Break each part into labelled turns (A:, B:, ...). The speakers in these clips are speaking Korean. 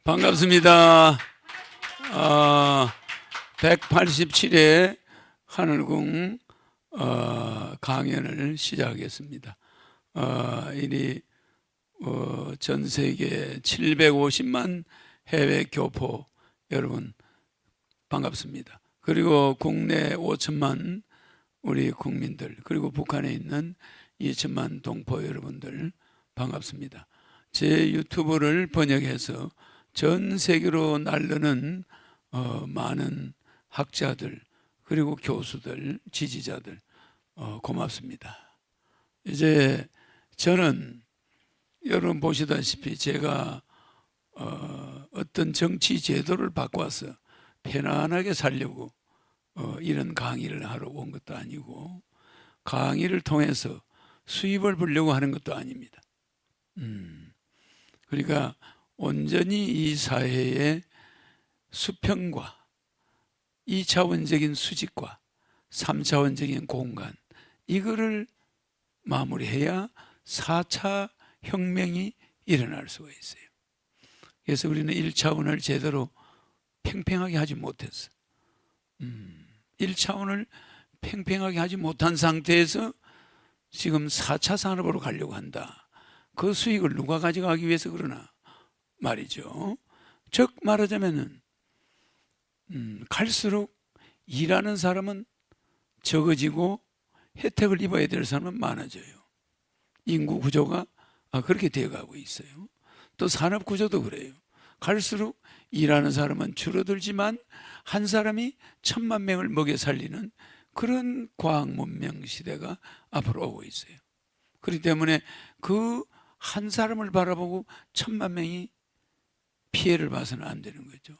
A: 반갑습니다. 187회 하늘궁 강연을 시작하겠습니다. 이리 전 세계 750만 해외 교포 여러분 반갑습니다. 그리고 국내 5천만 우리 국민들, 그리고 북한에 있는 2천만 동포 여러분들 반갑습니다. 제 유튜브를 번역해서 전 세계로 날르는 많은 학자들, 그리고 교수들, 지지자들 고맙습니다. 이제 저는 여러분 보시다시피 제가 어떤 정치 제도를 바꿔서 편안하게 살려고 이런 강의를 하러 온 것도 아니고, 강의를 통해서 수입을 벌려고 하는 것도 아닙니다. 그러니까 온전히 이 사회의 수평과 2차원적인 수직과 3차원적인 공간, 이거를 마무리해야 4차 혁명이 일어날 수가 있어요. 그래서 우리는 1차원을 제대로 팽팽하게 하지 못했어. 1차원을 팽팽하게 하지 못한 상태에서 지금 4차 산업으로 가려고 한다. 그 수익을 누가 가져가기 위해서 그러나 말이죠. 즉 말하자면은 갈수록 일하는 사람은 적어지고 혜택을 입어야 될 사람은 많아져요. 인구 구조가 그렇게 되어가고 있어요. 또 산업 구조도 그래요. 갈수록 일하는 사람은 줄어들지만 한 사람이 1000만 명을 먹여 살리는 그런 과학 문명 시대가 앞으로 오고 있어요. 그렇기 때문에 그 한 사람을 바라보고 1000만 명이 피해를 봐서는 안 되는 거죠.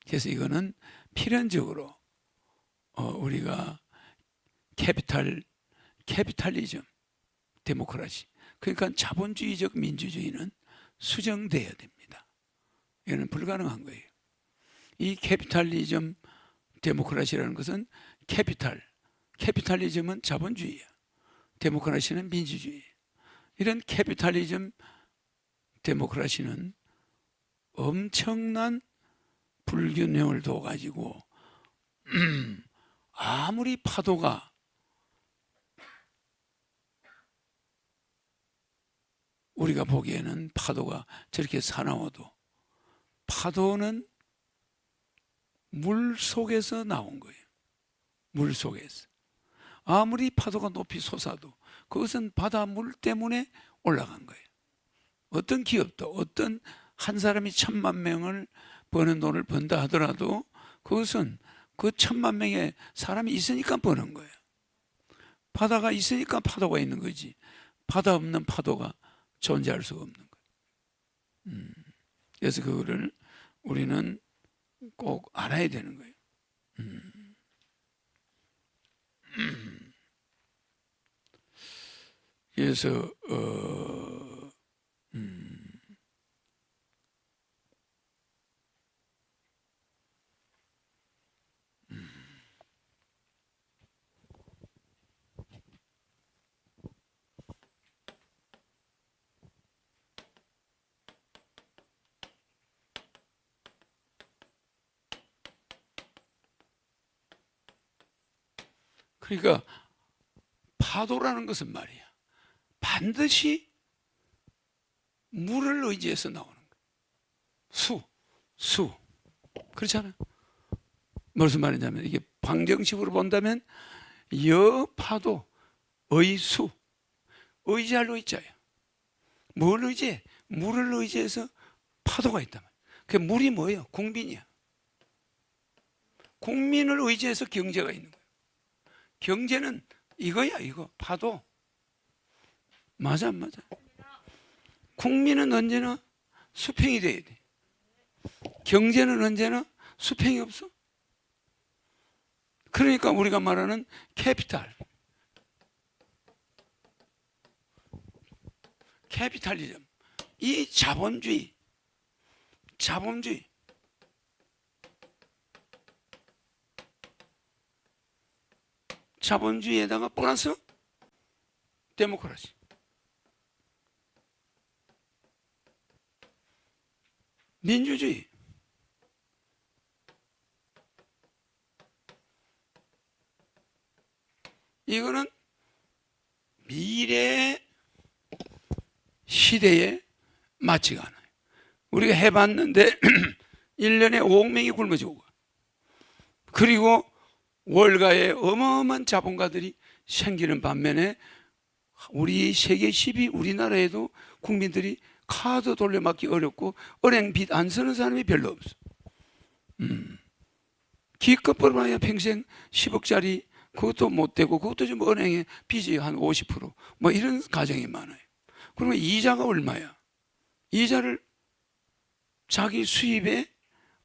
A: 그래서 이거는 필연적으로 우리가 캐피탈리즘, 데모크라시, 그러니까 자본주의적 민주주의는 수정돼야 됩니다. 이거는 불가능한 거예요. 이 캐피탈리즘, 데모크라시라는 것은 캐피탈리즘은 자본주의야. 데모크라시는 민주주의. 이런 캐피탈리즘, 데모크라시는 엄청난 불균형을 둬가지고 아무리 파도가 우리가 보기에는 파도가 저렇게 사나워도 파도는 물 속에서 나온 거예요. 물 속에서. 아무리 파도가 높이 솟아도 그것은 바닷물 때문에 올라간 거예요. 어떤 기업도 어떤 한 사람이 1000만 명을 버는 돈을 번다 하더라도 그것은 그 1000만 명의 사람이 있으니까 버는 거예요. 바다가 있으니까 파도가 있는 거지, 바다 없는 파도가 존재할 수가 없는 거예요. 그래서 그거를 우리는 꼭 알아야 되는 거예요. 그래서 그러니까 파도라는 것은 말이야, 반드시 물을 의지해서 나오는 거예요. 수. 그렇잖아요. 무슨 말이냐면, 이게 방정식으로 본다면 여파도, 의수, 의지할 의자예요. 뭘 의지해? 물을 의지해서 파도가 있단 말이에요. 그 물이 뭐예요? 국민이야. 국민을 의지해서 경제가 있는 거예요. 경제는 이거야, 이거. 파도. 맞아, 안 맞아? 국민은 언제나 수평이 돼야 돼. 경제는 언제나 수평이 없어. 그러니까 우리가 말하는 캐피탈리즘, 이 자본주의에다가 플러스 데모크라시. 민주주의. 이거는 미래 시대에 맞지가 않아요. 우리가 해봤는데 1년에 5억 명이 굶어 죽어. 그리고 월가에 어마어마한 자본가들이 생기는 반면에 우리 세계 10위 우리나라에도 국민들이 카드 돌려막기 어렵고 은행 빚 안 쓰는 사람이 별로 없어. 기껏 벌어봐야 평생 10억짜리 그것도 못 되고 그것도 좀 은행에 빚이 한 50%뭐 이런 가정이 많아요. 그러면 이자가 얼마야? 이자를 자기 수입에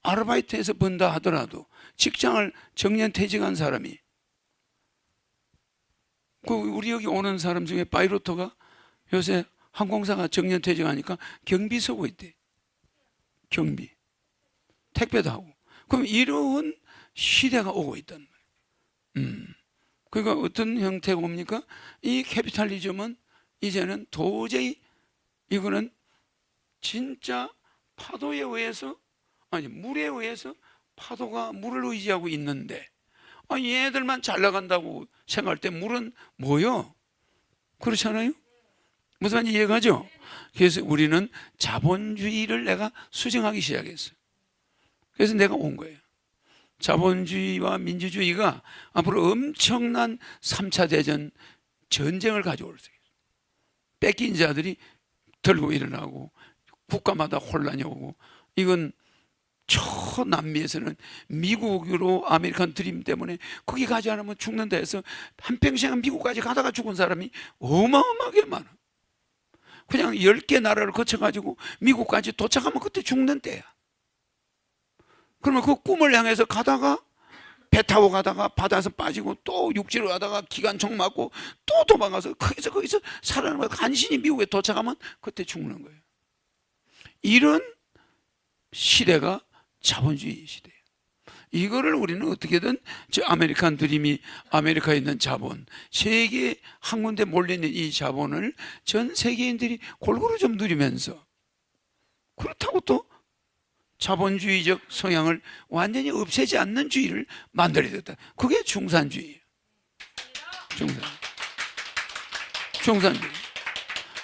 A: 아르바이트해서 번다 하더라도 직장을 정년퇴직한 사람이 우리 여기 오는 사람 중에 파이로터가 요새 항공사가 정년퇴직하니까 경비 서고 있대. 경비. 택배도 하고. 그럼 이런 시대가 오고 있단 말이에요. 그러니까 어떤 형태가 옵니까? 이 캐피탈리즘은 이제는 도저히 이거는 진짜 파도에 의해서 아니 물에 의해서 파도가 물을 의지하고 있는데 얘들만 잘 나간다고 생각할 때 물은 뭐요? 그렇잖아요? 무슨 말인지 이해가죠? 그래서 우리는 자본주의를 내가 수정하기 시작했어요. 그래서 내가 온 거예요. 자본주의와 민주주의가 앞으로 엄청난 3차 대전 전쟁을 가져올 수 있어요. 뺏긴 자들이 들고 일어나고 국가마다 혼란이 오고 이건 초남미에서는 미국으로 아메리칸 드림 때문에 거기 가지 않으면 죽는다 해서 한평생 미국까지 가다가 죽은 사람이 어마어마하게 많아. 그냥 10개 나라를 거쳐가지고 미국까지 도착하면 그때 죽는 때야. 그러면 그 꿈을 향해서 가다가 배 타고 가다가 바다에서 빠지고 또 육지로 가다가 기관총 맞고 또 도망가서 거기서 살아남아서 간신히 미국에 도착하면 그때 죽는 거예요. 이런 시대가 자본주의 시대예요. 이거를 우리는 어떻게든 아메리칸 드림이 아메리카에 있는 자본, 세계 한 군데 몰려있는 이 자본을 전 세계인들이 골고루 좀 누리면서 그렇다고 또 자본주의적 성향을 완전히 없애지 않는 주의를 만들어야 된다. 그게 중산주의예요. 중산주의.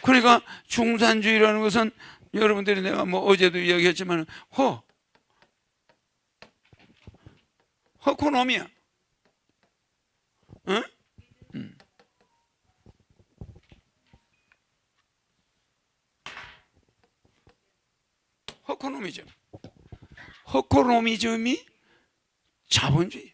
A: 그러니까 중산주의라는 것은 여러분들이 내가 뭐 어제도 이야기했지만 허코노미야. 응? 허코노미즘. 허코노미즘이 자본주의.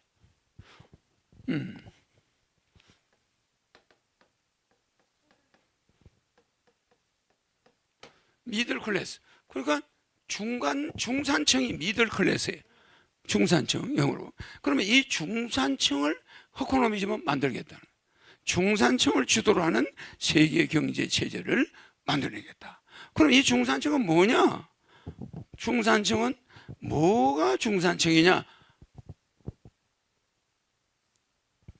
A: 미들 클래스. 그러니까 중산층이 미들 클래스예요. 중산층 영어로. 그러면 이 중산층을 허코노미즘은 만들겠다는 거예요. 중산층을 주도로 하는 세계 경제 체제를 만들어내겠다. 그럼 이 중산층은 뭐냐? 중산층은 뭐가 중산층이냐?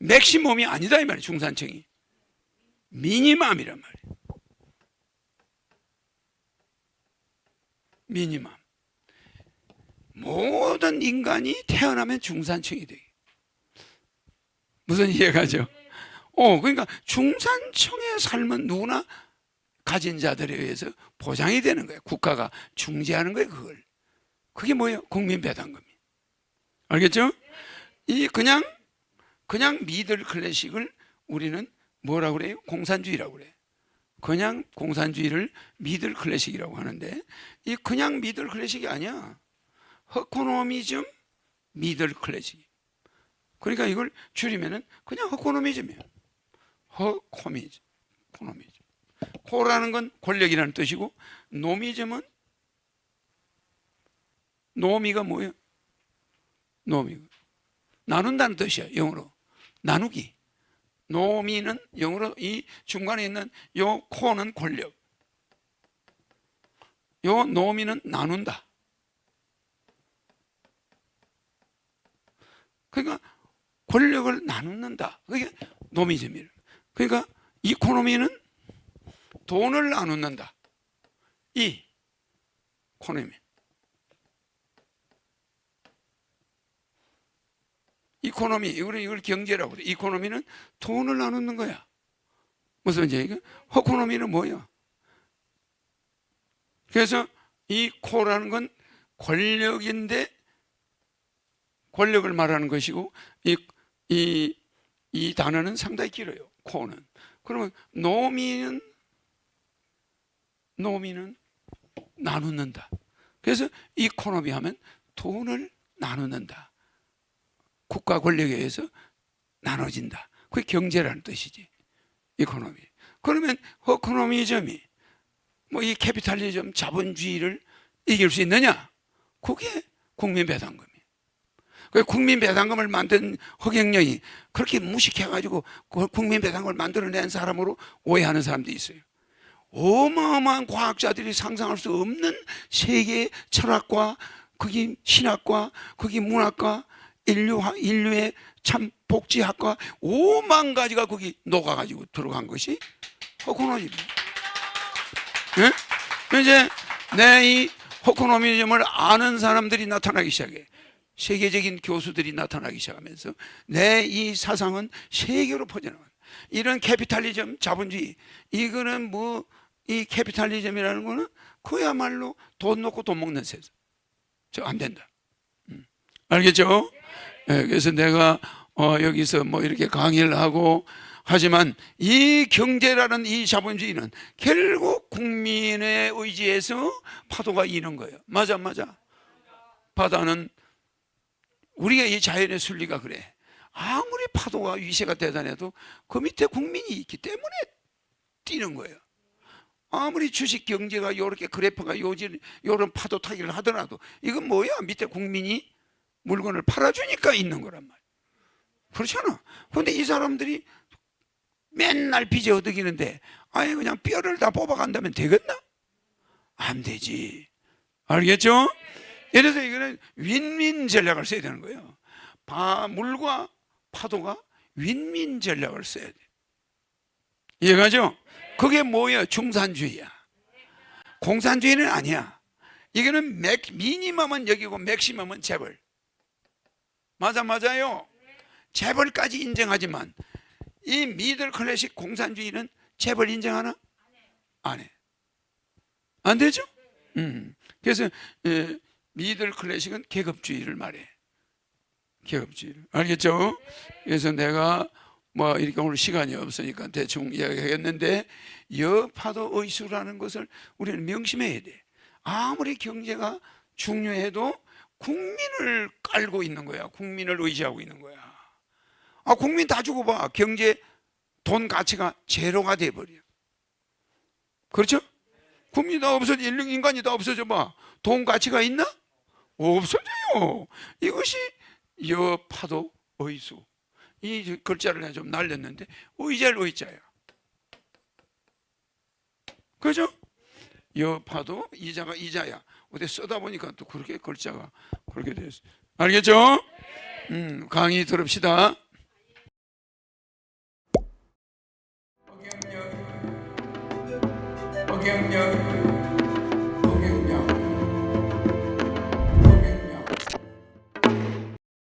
A: 맥시멈이 아니다 이 말이에요. 중산층이 미니멈이란 말이에요. 미니멈. 모든 인간이 태어나면 중산층이 돼. 무슨 이해가죠? 그러니까 중산층의 삶은 누구나 가진 자들에 의해서 보장이 되는 거예요. 국가가 중재하는 거예요, 그걸. 그게 뭐예요? 국민배당금이. 알겠죠? 이 그냥 미들 클래식을 우리는 뭐라고 그래요? 공산주의라고 그래요. 그냥 공산주의를 미들 클래식이라고 하는데 이 그냥 미들 클래식이 아니야. 허코노미즘 미들 클래식. 그러니까 이걸 줄이면은 그냥 허코노미즘이에요. 허코미즘. 코라는 건 권력이라는 뜻이고 노미즘은 노미가 뭐예요? 노미가 나눈다는 뜻이야. 영어로 나누기. 노미는 영어로 이 중간에 있는 요 코는 권력, 요 노미는 나눈다. 그러니까 권력을 나누는다. 그게 노미즘이에요. 그러니까 이코노미는 돈을 나누는다. 이코노미. 이코노미, 이걸 경제라고 그래. 이코노미는 돈을 나누는 거야. 무슨 얘기가? 호코노미는 뭐야? 그래서 이 코라는 건 권력인데 권력을 말하는 것이고 이 단어는 상당히 길어요. 코는. 그러면 노미는 나누는다. 그래서 이코노미 하면 돈을 나누는다. 국가 권력에 의해서 나눠진다. 그게 경제라는 뜻이지. 이코노미. 그러면 호코노미즘이 뭐 이 캐피탈리즘 자본주의를 이길 수 있느냐? 그게 국민배당금이에요. 그 국민배당금을 만든 허경영이 그렇게 무식해가지고 국민배당금을 만들어낸 사람으로 오해하는 사람도 있어요. 어마어마한 과학자들이 상상할 수 없는 세계의 철학과 거기 신학과 거기 문학과 인류의 참 복지학과 5만 가지가 거기 녹아가지고 들어간 것이 호코노미즘이에요. 네? 이제 내 이 호코노미즘을 아는 사람들이 나타나기 시작해. 세계적인 교수들이 나타나기 시작하면서 내 이 사상은 세계로 퍼져나가요. 이런 캐피탈리즘, 자본주의, 이거는 뭐 이 캐피탈리즘이라는 거는 그야말로 돈 놓고 돈 먹는 세상. 저 안 된다. 알겠죠? 네, 그래서 내가 여기서 뭐 이렇게 강의를 하고 하지만 이 경제라는 이 자본주의는 결국 국민의 의지에서 파도가 이는 거예요. 맞아. 바다는 우리가 이 자연의 순리가 그래. 아무리 파도가 위세가 대단해도 그 밑에 국민이 있기 때문에 뛰는 거예요. 아무리 주식 경제가 이렇게 그래프가 요런 파도 타기를 하더라도 이건 뭐야? 밑에 국민이 물건을 팔아주니까 있는 거란 말이야. 그렇잖아. 그런데 이 사람들이 맨날 빚에 어득이는데 아예 그냥 뼈를 다 뽑아간다면 되겠나? 안 되지. 알겠죠? 그래서 이거는 윈윈 전략을 써야 되는 거예요. 물과 파도가 윈윈 전략을 써야 돼. 이해가죠? 그게 뭐예요? 중산주의야. 공산주의는 아니야. 이거는 미니멈은 여기고 맥시멈은 재벌. 맞아요. 재벌까지 인정하지만 이 미들 클래식 공산주의는 재벌 인정하나? 안 해. 안 되죠? 그래서 미들 클래식은 계급주의를 말해. 계급주의를. 알겠죠? 그래서 내가 뭐 이렇게 오늘 시간이 없으니까 대충 이야기하겠는데 여파도 의수라는 것을 우리는 명심해야 돼. 아무리 경제가 중요해도 국민을 깔고 있는 거야. 국민을 의지하고 있는 거야. 국민 다 주고 봐. 경제 돈 가치가 제로가 돼버려. 그렇죠? 국민이 다 없어져. 인간이 다 없어져 봐. 돈 가치가 있나? 없어져요. 이것이 여파도 의수. 이 글자를 내가 좀 날렸는데 의자를 의자야. 그죠? 여파도 이자가 이자야. 어디 쓰다 보니까 또 그렇게 글자가 그렇게 됐어. 알겠죠? 강의 들읍시다. 허경영